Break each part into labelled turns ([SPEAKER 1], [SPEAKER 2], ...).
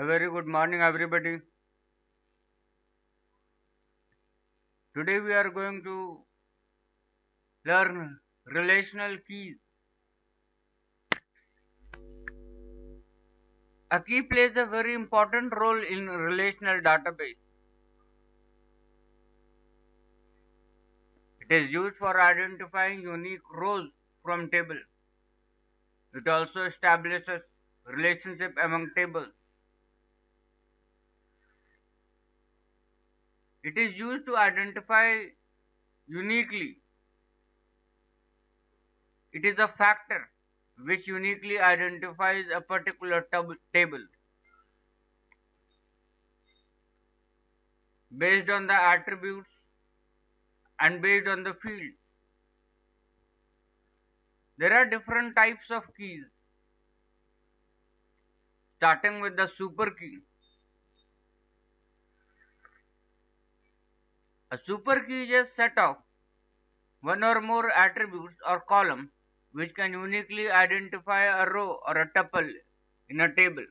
[SPEAKER 1] A very good morning, everybody. Today we are going to learn relational keys. A key plays a very important role in relational database. It is used for identifying unique rows from table. It also establishes relationship among tables. It is used to identify uniquely. It is a factor which uniquely identifies a particular table based on the attributes and based on the field. There are different types of keys, starting with the super key. A super key is a set of one or more attributes or columns which can uniquely identify a row or a tuple in a table.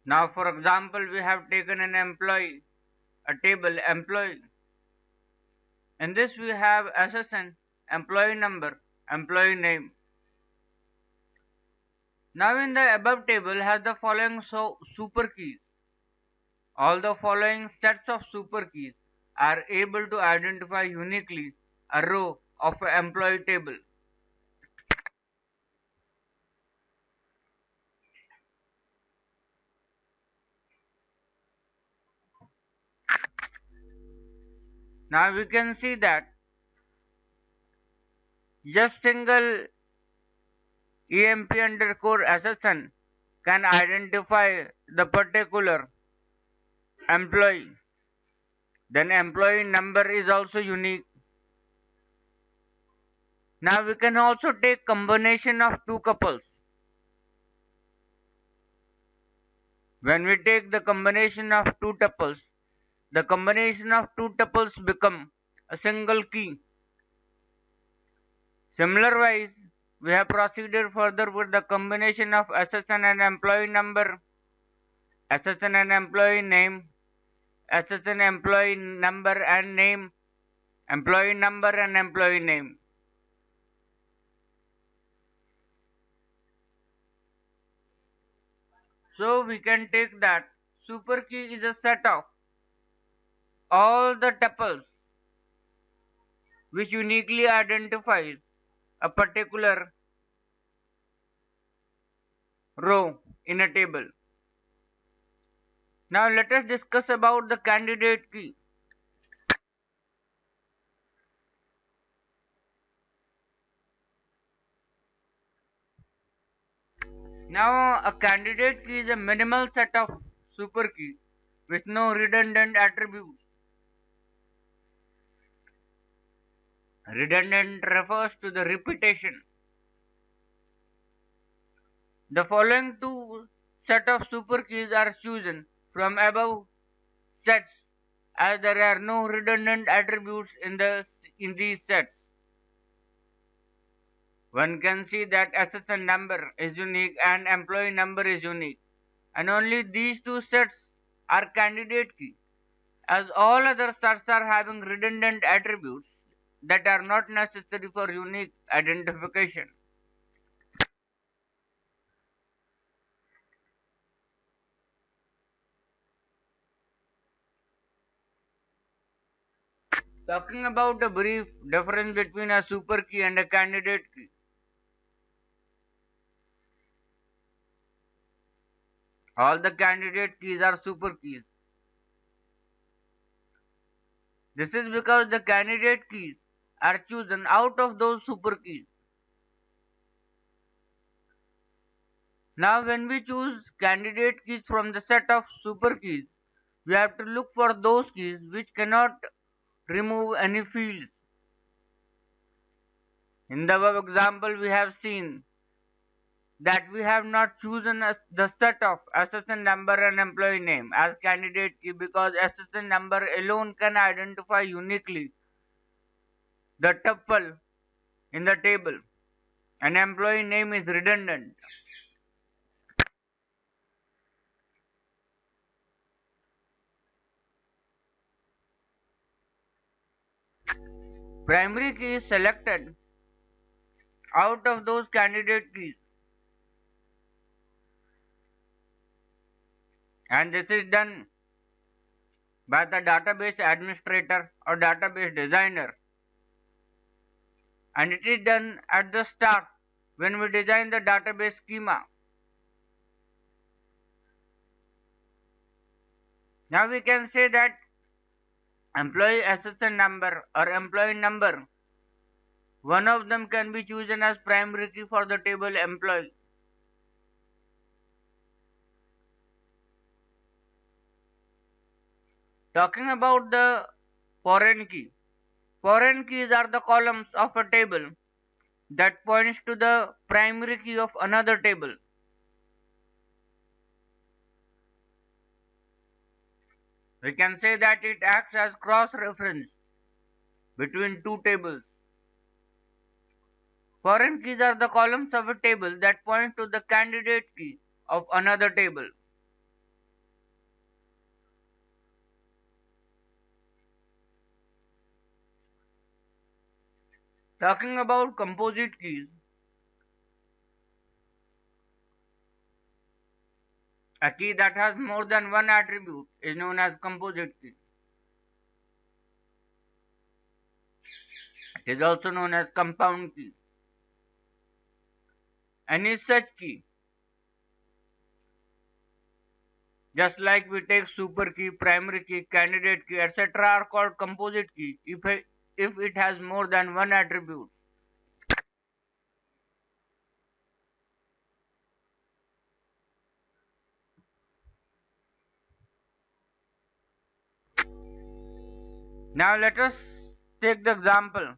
[SPEAKER 1] Now, for example, we have taken an employee, a table employee. In this, we have SSN, employee number, employee name. Now, in the above table has the following super keys. All the following sets of super keys are able to identify uniquely a row of an employee table. Now we can see that just single emp underscore SSN can identify the particular employee. Then employee number is also unique. Now we can also take combination of two couples. When we take the combination of two tuples, the combination of two tuples become a single key. Similarwise, we have proceeded further with the combination of SSN and employee number, SSN and employee name, SSN employee number and name, employee number and employee name. So we can take that super key is a set of all the tuples which uniquely identifies a particular row in a table. Now let us discuss about the candidate key. Now a candidate key is a minimal set of super keys with no redundant attributes. Redundant refers to the repetition. The following two set of super keys are chosen from above sets as there are no redundant attributes in these sets. One can see that SSN number is unique and employee number is unique, and only these two sets are candidate key, as all other sets are having redundant attributes that are not necessary for unique identification. Talking about a brief difference between a super key and a candidate key. All the candidate keys are super keys. This is because the candidate keys are chosen out of those super keys. Now when we choose candidate keys from the set of super keys, we have to look for those keys which cannot remove any fields. In the above example we have seen that we have not chosen the set of SSN number and employee name as candidate key because SSN number alone can identify uniquely the tuple in the table and employee name is redundant. primary key is selected out of those candidate keys, and this is done by the database administrator or database designer, and it is done at the start when we design the database schema. Now we can say that employee SSN number or employee number, one of them can be chosen as primary key for the table employee. Talking about the foreign key. Foreign keys are the columns of a table that points to the primary key of another table. We can say that it acts as cross-reference between two tables. Foreign keys are the columns of a table that point to the candidate key of another table. Talking about composite keys, a key that has more than one attribute is known as composite key. It is also known as compound key. Any such key, just like we take super key, primary key, candidate key, etc., are called composite key if it has more than one attribute. Now let us take the example.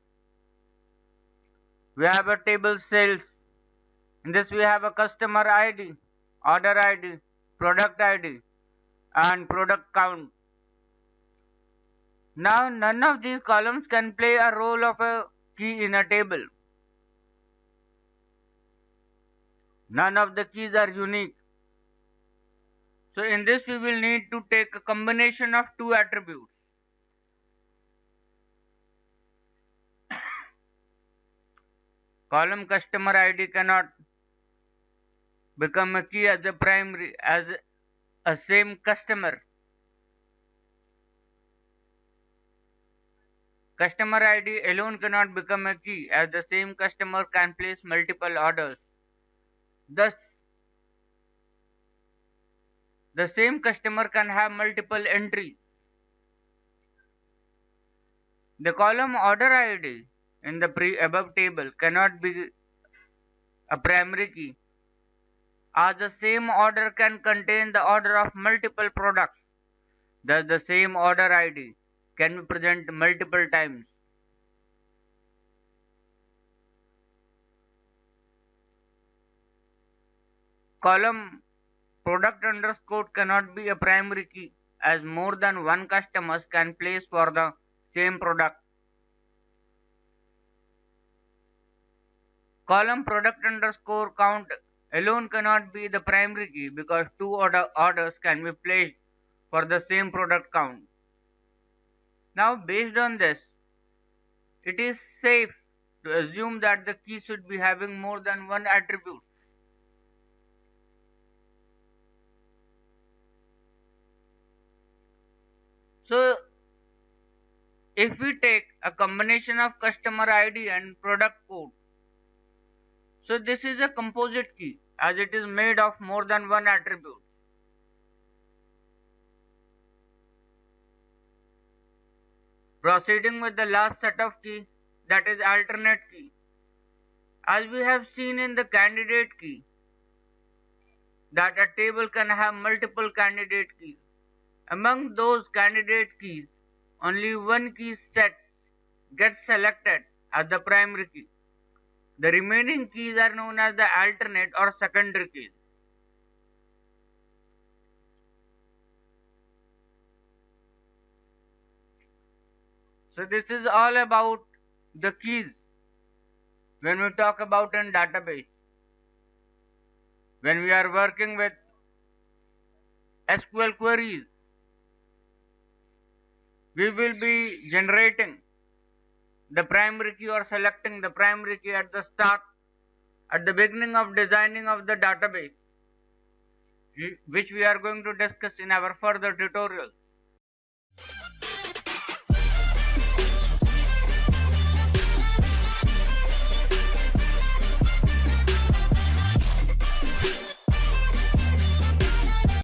[SPEAKER 1] We have a table sales. In this we have a customer ID, order ID, product ID, and product count. Now none of these columns can play a role of a key in a table. None of the keys are unique. So in this we will need to take a combination of two attributes. Column customer ID cannot become a key as a primary as a same customer. Customer ID alone cannot become a key as the same customer can place multiple orders. Thus, the same customer can have multiple entries. The column order ID in the above table cannot be a primary key as the same order can contain the order of multiple products. Thus, the same order ID can be present multiple times. Column product underscore cannot be a primary key as more than one customers can place for the same product. Column product underscore count alone cannot be the primary key because two orders can be placed for the same product count. Now based on this, it is safe to assume that the key should be having more than one attribute. So if we take a combination of customer ID and product code, so this is a composite key as it is made of more than one attribute. Proceeding with the last set of key, that is alternate key. As we have seen in the candidate key, that a table can have multiple candidate keys. Among those candidate keys, only one key gets selected as the primary key. The remaining keys are known as the alternate or secondary keys. So this is all about the keys when we talk about in database. When we are working with SQL queries, we will be generating the primary key or selecting the primary key at the start, at the beginning of designing of the database, which we are going to discuss in our further tutorials.